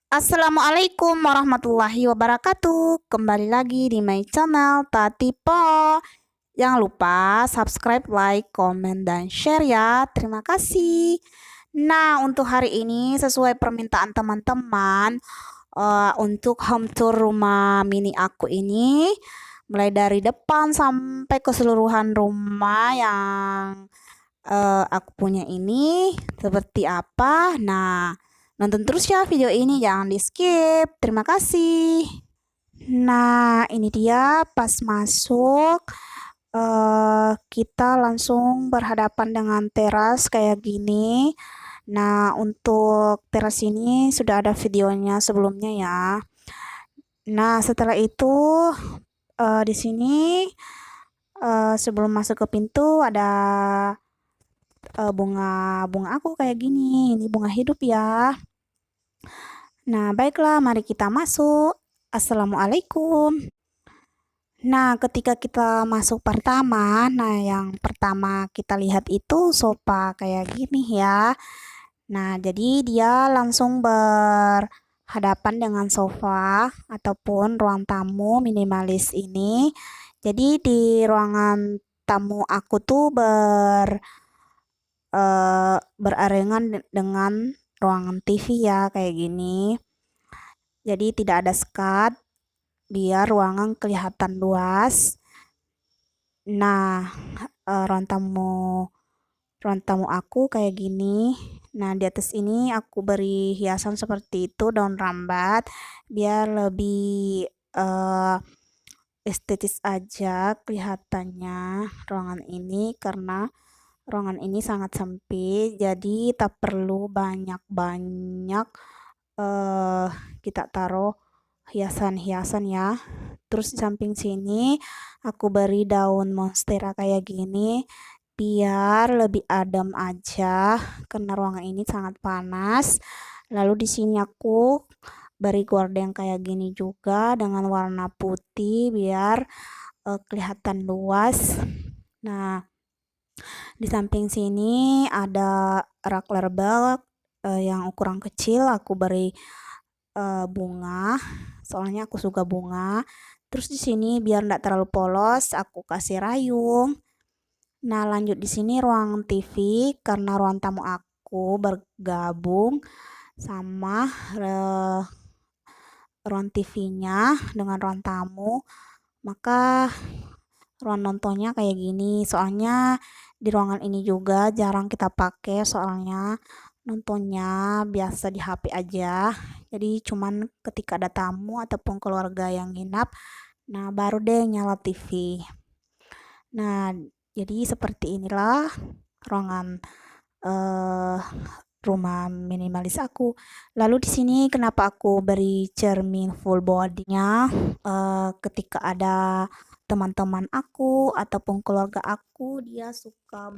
Assalamualaikum warahmatullahi wabarakatuh. Kembali lagi di my channel Tati Po. Jangan lupa subscribe, like, komen, dan share ya. Terima kasih. Nah, untuk hari ini sesuai permintaan teman-teman, untuk home tour rumah mini aku ini, mulai dari depan sampai keseluruhan rumah yang aku punya ini seperti apa. Nah, nonton terus ya video ini, jangan di skip. Terima kasih. Nah, ini dia pas masuk, kita langsung berhadapan dengan teras kayak gini. Nah, untuk teras ini sudah ada videonya sebelumnya ya. Nah, setelah itu di sini sebelum masuk ke pintu ada bunga aku kayak gini. Ini bunga hidup ya. Nah, baiklah, mari kita masuk. Assalamualaikum. Nah, ketika kita masuk pertama, nah yang pertama kita lihat itu sofa kayak gini ya. Nah, jadi dia langsung berhadapan dengan sofa ataupun ruang tamu minimalis ini. Jadi di ruangan tamu aku tuh berarengan dengan ruangan TV ya kayak gini. Jadi tidak ada sekat biar ruangan kelihatan luas. Nah, ruang tamu aku kayak gini. Nah, di atas ini aku beri hiasan seperti itu, daun rambat, biar lebih estetis aja kelihatannya ruangan ini, karena ruangan ini sangat sempit, jadi tak perlu banyak-banyak kita taruh hiasan-hiasan ya. Terus di samping sini aku beri daun monstera kayak gini biar lebih adem aja karena ruangan ini sangat panas. Lalu di sini aku beri gorden kayak gini juga dengan warna putih biar kelihatan luas. Nah, di samping sini ada rak label yang ukuran kecil, aku beri bunga, soalnya aku suka bunga. Terus di sini biar tidak terlalu polos, aku kasih rayung. Nah, lanjut di sini ruang TV, karena ruang tamu aku bergabung sama ruang TV-nya dengan ruang tamu, maka ruang nontonnya kayak gini. Soalnya di ruangan ini juga jarang kita pakai, soalnya nontonnya biasa di HP aja. Jadi cuman ketika ada tamu ataupun keluarga yang nginap, nah baru deh nyala TV. Nah, jadi seperti inilah ruangan eh, rumah minimalis aku. Lalu di sini kenapa aku beri cermin full body-nya? Ketika ada teman-teman aku ataupun keluarga aku, dia suka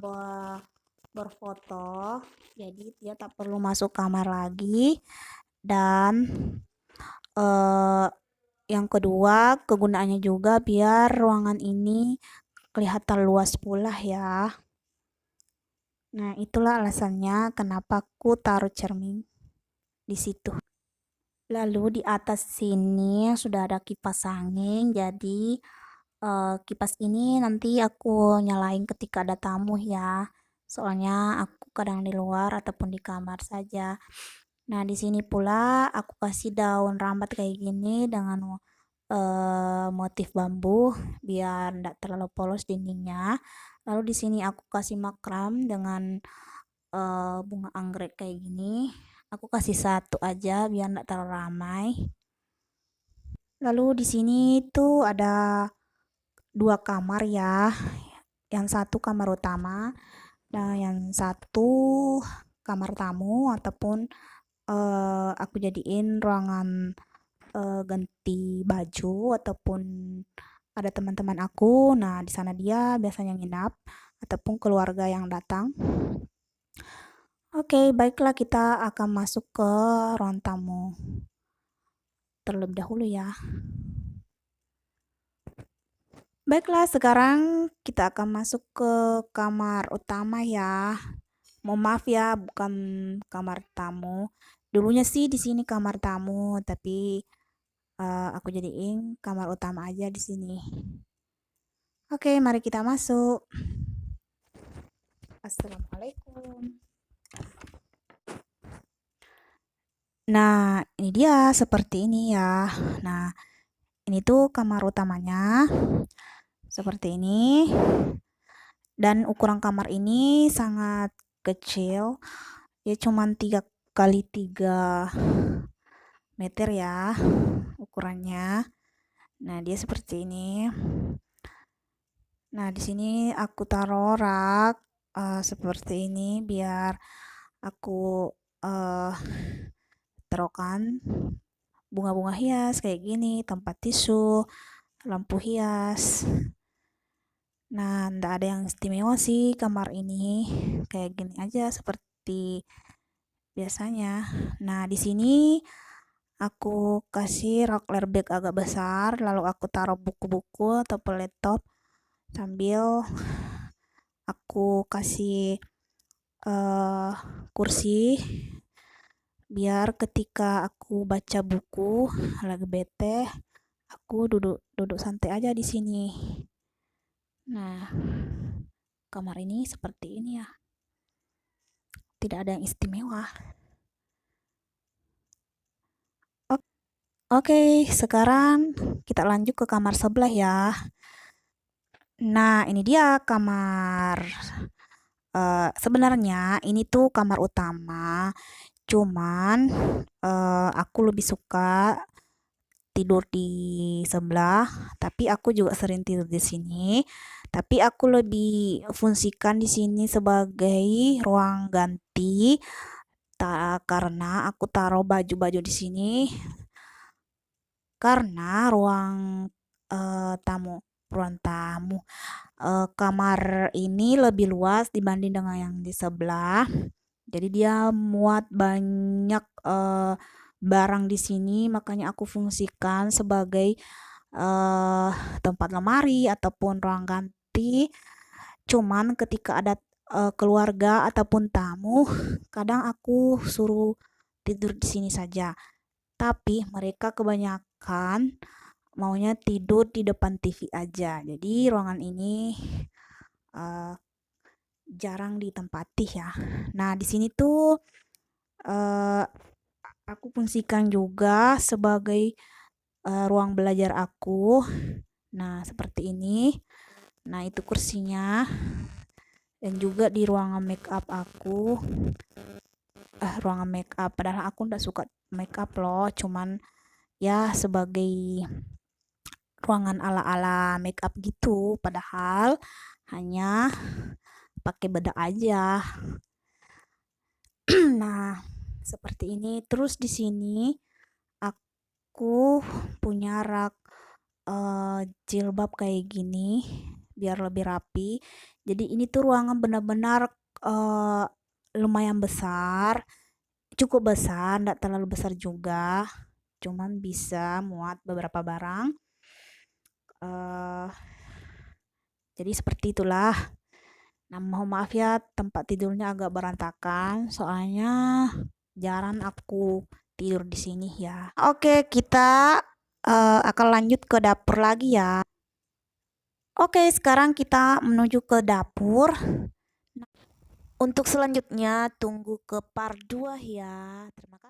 berfoto, jadi dia tak perlu masuk kamar lagi. Dan eh, yang kedua, kegunaannya juga biar ruangan ini kelihatan luas pula ya. Nah, itulah alasannya kenapa aku taruh cermin di situ. Lalu di atas sini sudah ada kipas angin, jadi kipas ini nanti aku nyalain ketika ada tamu ya. Soalnya aku kadang di luar ataupun di kamar saja. Nah, di sini pula aku kasih daun rambat kayak gini dengan motif bambu biar tidak terlalu polos dindingnya. Lalu di sini aku kasih makram dengan bunga anggrek kayak gini. Aku kasih satu aja biar tidak terlalu ramai. Lalu di sini tuh ada dua kamar ya. Yang satu kamar utama dan yang satu kamar tamu ataupun aku jadiin ruangan ganti baju ataupun ada teman-teman aku. Nah, di sana dia biasanya nginap ataupun keluarga yang datang. Oke, baiklah kita akan masuk ke ruang tamu terlebih dahulu ya. Baiklah, sekarang kita akan masuk ke kamar utama ya. Mohon maaf ya, bukan kamar tamu. Dulunya sih di sini kamar tamu, tapi aku jadiin kamar utama aja di sini. Oke, mari kita masuk. Assalamualaikum. Nah, ini dia seperti ini ya. Nah, ini tuh kamar utamanya. Seperti ini. Dan ukuran kamar ini sangat kecil. Ya cuman 3 kali 3 meter ya ukurannya. Nah, dia seperti ini. Nah, di sini aku taruh rak seperti ini biar aku uh, taruhkan bunga-bunga hias kayak gini, tempat tisu, lampu hias. Nah, ndak ada yang istimewa sih kamar ini. Kayak gini aja seperti biasanya. Nah, di sini aku kasih rak airbag agak besar, lalu aku taruh buku-buku atau laptop sambil aku kasih kursi biar ketika aku baca buku lagi bete, aku duduk duduk santai aja di sini. Nah, kamar ini seperti ini ya. Tidak ada yang istimewa. Oke, sekarang kita lanjut ke kamar sebelah ya. Nah, ini dia kamar. Sebenarnya ini tuh kamar utama, cuman aku lebih suka tidur di sebelah, tapi aku juga sering tidur di sini. Tapi aku lebih fungsikan di sini sebagai ruang ganti, karena aku taruh baju-baju di sini karena ruang tamu, kamar ini lebih luas dibanding dengan yang di sebelah. Jadi dia muat banyak barang di sini, makanya aku fungsikan sebagai eh, tempat lemari ataupun ruang ganti. Cuman ketika ada keluarga ataupun tamu, kadang aku suruh tidur di sini saja. Tapi mereka kebanyakan maunya tidur di depan TV aja. Jadi ruangan ini eh, jarang ditempati ya. Nah, di sini tuh eh, aku fungsikan juga sebagai ruang belajar aku. Nah, seperti ini. Nah, itu kursinya. Dan juga di ruangan make up aku. Ruangan make up. Padahal aku nggak suka make up loh. Cuman ya sebagai ruangan ala-ala make up gitu. Padahal hanya pakai bedak aja. Nah, seperti ini. Terus di sini aku punya rak jilbab kayak gini biar lebih rapi. Jadi ini tuh ruangan benar-benar lumayan besar, cukup besar, enggak terlalu besar juga. Cuman bisa muat beberapa barang. Jadi seperti itulah. Nah, mohon maaf ya tempat tidurnya agak berantakan, soalnya jarang aku tidur di sini ya. Oke, kita akan lanjut ke dapur lagi ya. Oke, sekarang kita menuju ke dapur. Untuk selanjutnya tunggu ke part 2 ya. Terima kasih.